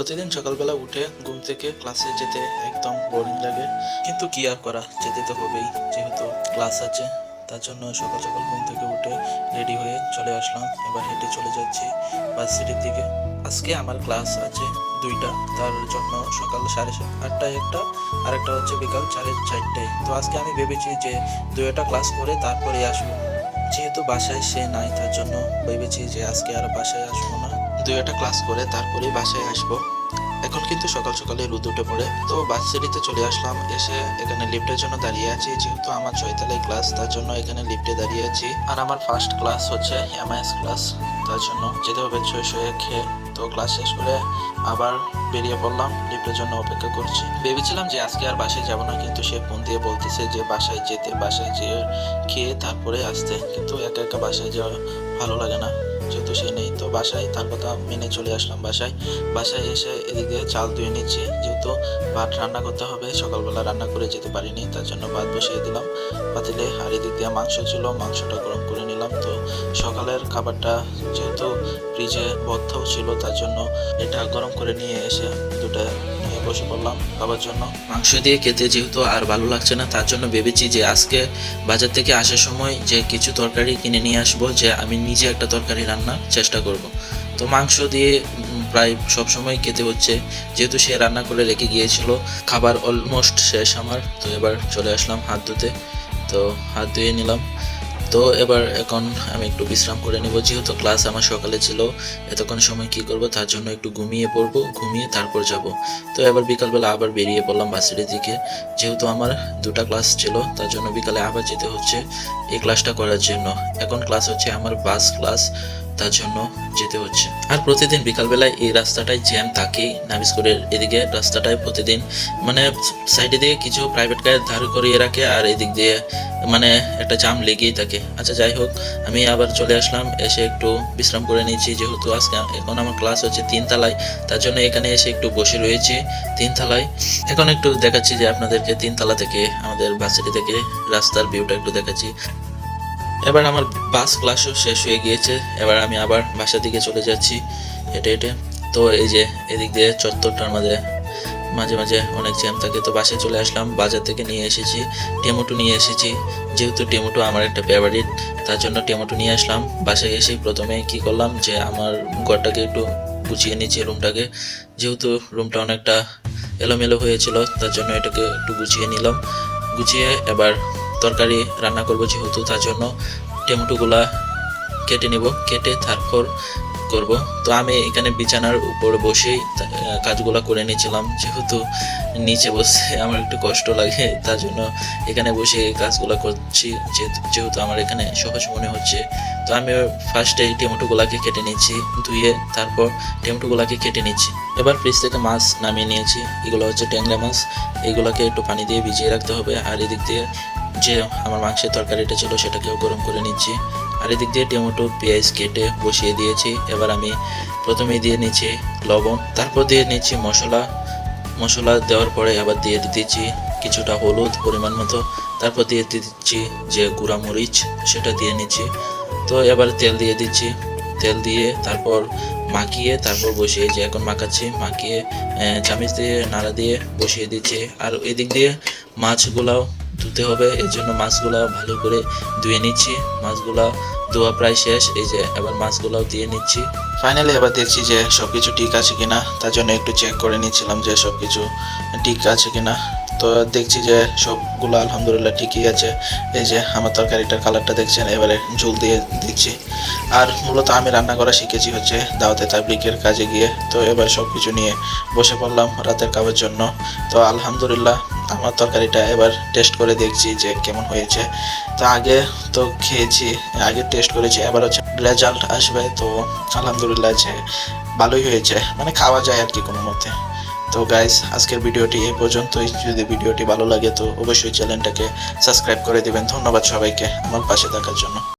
প্রতিদিন সকালবেলা উঠে ঘুম থেকে ক্লাসে যেতে একদম বোরিং লাগে, কিন্তু কি আর করা, যেতে তো হবেই। যেহেতু ক্লাস আছে, তার জন্য সকাল সকাল ঘুম থেকে উঠে রেডি হয়ে চলে আসলাম। এবার হেঁটে চলে যাচ্ছি ভার্সিটির দিকে। আজকে আমার ক্লাস আছে দুইটা, তার জন্য সকাল 8:30টায় একটা, আর একটা হচ্ছে বিকাল 4:30টায়। তো আজকে আমি ভেবেছি যে দুইটা ক্লাস করে তারপরে আসবো। যেহেতু বাসায় সে নাই, তার জন্য ভেবেছি যে আজকে আর বাসায় আসবো না, দুইটা ক্লাস করে তারপরেই বাসায় আসবো। এখন কিন্তু সকাল সকালে রোদ উঠে পড়ে, তো ভার্সিটিতে চলে আসলাম। এসে এখানে লিফটের জন্য দাঁড়িয়ে আছি, যেহেতু আমার 6 তলায় ক্লাস, তার জন্য এখানে লিফটে দাঁড়িয়ে আছি। আর আমার ফার্স্ট ক্লাস হচ্ছে এমআইএস ক্লাস, তার জন্য যেতে হবে শুয়ে খেয়ে। তো ক্লাস শেষ করে আবার বেরিয়ে পড়লাম, লিফটের জন্য অপেক্ষা করছি। ভেবেছিলাম যে আজকে আর বাসায় যাব না, কিন্তু সে ফোন দিয়ে বলতেছে যে বাসায় যেয়ে খেয়ে তারপরে আসতে। কিন্তু একা একা বাসায় যাওয়া ভালো লাগে না, যেহেতু সে নেই। তো বাসায় তার কথা মেনে চলে আসলাম। বাসায় এসে এদিকে চাল ধুয়ে নিচ্ছি, যেহেতু ভাত রান্না করতে হবে। সকালবেলা রান্না করে যেতে পারিনি, তার জন্য ভাত বসিয়ে দিলাম পাতিলে। আর এদিক দিয়ে মাংস ছিল, মাংসটা গরম করে নিলাম। তো সকালের খাবারটা যেহেতু ফ্রিজে বদ্ধ ছিল, তার জন্য এটা গরম করে নিয়ে এসে দুটো নিয়ে বসে পড়লাম খাবার জন্য। মাংস দিয়ে খেতে যেহেতু আর ভালো লাগছে না, তার জন্য ভেবেছি যে আজকে বাজার থেকে আসার সময় যে কিছু তরকারি কিনে নিয়ে আসবো, যে আমি নিজে একটা তরকারি রান্নার চেষ্টা করব। তো মাংস দিয়ে প্রায় সব সময় খেতে হচ্ছে, যেহেতু সে রান্না করে রেখে গিয়েছিল। খাবার অলমোস্ট শেষ আমার। তো এবার চলে আসলাম হাত ধুতে। তো হাত ধুয়ে নিলাম। তো এখন আমি একটু বিশ্রাম করে নেব, যেহেতু ক্লাস আমার সকালে ছিল। এতক্ষণ সময় কি করব, তার জন্য একটু ঘুমিয়ে পড়বো, ঘুমিয়ে তারপর যাব। তো এবার বিকালবেলা আবার বেরিয়ে পড়লাম ভার্সিটির দিকে। যেহেতু আমার দুটা ক্লাস ছিল, তার জন্য বিকালে আবার যেতে হচ্ছে এই ক্লাসটা করার জন্য। এখন ক্লাস হচ্ছে আমার বাস ক্লাস, তার জন্য যেতে হচ্ছে। আর প্রতিদিন বিকালবেলায় এই রাস্তাটায় জ্যাম থাকে। নাবিস্কুলের এদিকে রাস্তাটায় প্রতিদিন মানে সাইডে দিয়ে কিছু প্রাইভেট গাড়ি ধার করিয়ে রাখে, আর এদিক দিয়ে মানে একটা জাম লেগেই থাকে। আচ্ছা, যাই হোক, আমি আবার চলে আসলাম। এসে একটু বিশ্রাম করে নিচ্ছি, যেহেতু আজকে এখন আমার ক্লাস হচ্ছে 3 তলায়, তার জন্য এখানে এসে একটু বসে রয়েছি 3 তলায়। এখন একটু দেখাচ্ছি যে আপনাদেরকে 3 তলা থেকে আমাদের ভার্সিটি থেকে রাস্তার ভিউটা একটু দেখাচ্ছি। এবার আমার বাস ক্লাসও শেষ হয়ে গিয়েছে। এবার আমি আবার বাসার দিকে চলে যাচ্ছি হেঁটে হেঁটে। তো এই যে এদিক দিয়ে চত্বরটার মাঝে মাঝে অনেক জ্যাম থাকে। তো বাসায় চলে আসলাম, বাজার থেকে নিয়ে এসেছি টমেটো নিয়ে এসেছি। যেহেতু টমেটো আমার একটা ফেভারিট, তার জন্য টমেটো নিয়ে আসলাম। বাসায় এসে প্রথমে কি করলাম যে আমার ঘরটাকে একটু গুছিয়ে নিচ্ছি, রুমটাকে। যেহেতু রুমটা অনেকটা এলোমেলো হয়েছিল, তার জন্য এটাকে একটু গুছিয়ে নিলাম। গুছিয়ে এবার তরকারি রান্না করব, যেহেতু তার জন্য টমেটোগুলা কেটে নেব, কেটে তারপর করব। তো আমি এখানে বিছানার উপর বসেই কাজগুলো করে নিয়েছিলাম, যেহেতু নিচে বসে আমার একটু কষ্ট লাগে, তার জন্য এখানে বসে কাজগুলো করছি, যেহেতু আমার এখানে সহজ মনে হচ্ছে। তো আমি ফার্স্টে টমেটোগুলাকে কেটে নিচ্ছি, ধুয়ে তারপর টমেটোগুলাকে কেটে নিচ্ছি। এবার ফ্রিজ থেকে মাছ নামিয়ে নিয়েছি, এগুলো হচ্ছে ট্যাংরা মাছ। এগুলোকে একটু পানি দিয়ে ভিজিয়ে রাখতে হবে। আর এদিক দিয়ে যে আমার মাংসের তরকারিটা ছিল, সেটাকেও গরম করে নিচ্ছি। আর এদিক দিয়ে টমেটো পেঁয়াজ কেটে বসিয়ে দিয়েছি। এবার আমি প্রথমে দিয়ে নিচ্ছি লবণ, তারপর দিয়ে নিচ্ছি মশলা দেওয়ার পরে আবার দিয়ে দিচ্ছি কিছুটা হলুদ পরিমাণ মতো, তারপর দিয়ে দিচ্ছি যে গুঁড়া মরিচ, সেটা দিয়ে নিচ্ছি। তো এবার তেল দিয়ে দিচ্ছি, তেল দিয়ে তারপর মাখিয়ে তারপর বসিয়ে যে এখন মাখাচ্ছি, মাখিয়ে চামচ দিয়ে নাড়া দিয়ে বসিয়ে দিচ্ছি। আর এদিক দিয়ে মাছগুলাও ধুতে হবে, এর জন্য মাছগুলা ভালো করে ধুয়ে নিচ্ছি। মাছগুলা ধোয়া প্রায় শেষ, এই যে এবার মাছগুলাও দিয়ে নিচ্ছি। ফাইনালি এবার দেখছি যে সবকিছু ঠিক আছে কিনা, তার জন্য একটু চেক করে নিচ্ছিলাম যে সবকিছু ঠিক আছে কিনা। তো দেখছি যে সবগুলো আলহামদুলিল্লাহ ঠিকই আছে। এই যে আমার তরকারিটার কালারটা দেখছেন, এবারে ঝোল দিয়ে দিচ্ছি। আর মূলত আমি রান্না করা শিখেছি হচ্ছে দাওয়াতে তাবলিগের কাজে গিয়ে। তো এবার সব কিছু নিয়ে বসে পড়লাম রাতের খাবার জন্য। তো আলহামদুলিল্লাহ আমার তরকারিটা এবার টেস্ট করে দেখছি যে কেমন হয়েছে। তো আগে তো খেয়েছি, আগে টেস্ট করেছি, এবার হচ্ছে রেজাল্ট আসবে। তো আলহামদুলিল্লাহ যে ভালোই হয়েছে, মানে খাওয়া যায় আর কি কোনো মতে। তো গাইস, আজকের ভিডিওটি এই পর্যন্তই। যদি ভিডিওটি ভালো লাগে তো অবশ্যই চ্যানেলটাকে সাবস্ক্রাইব করে দিবেন। ধন্যবাদ সবাইকে আমার পাশে থাকার জন্য।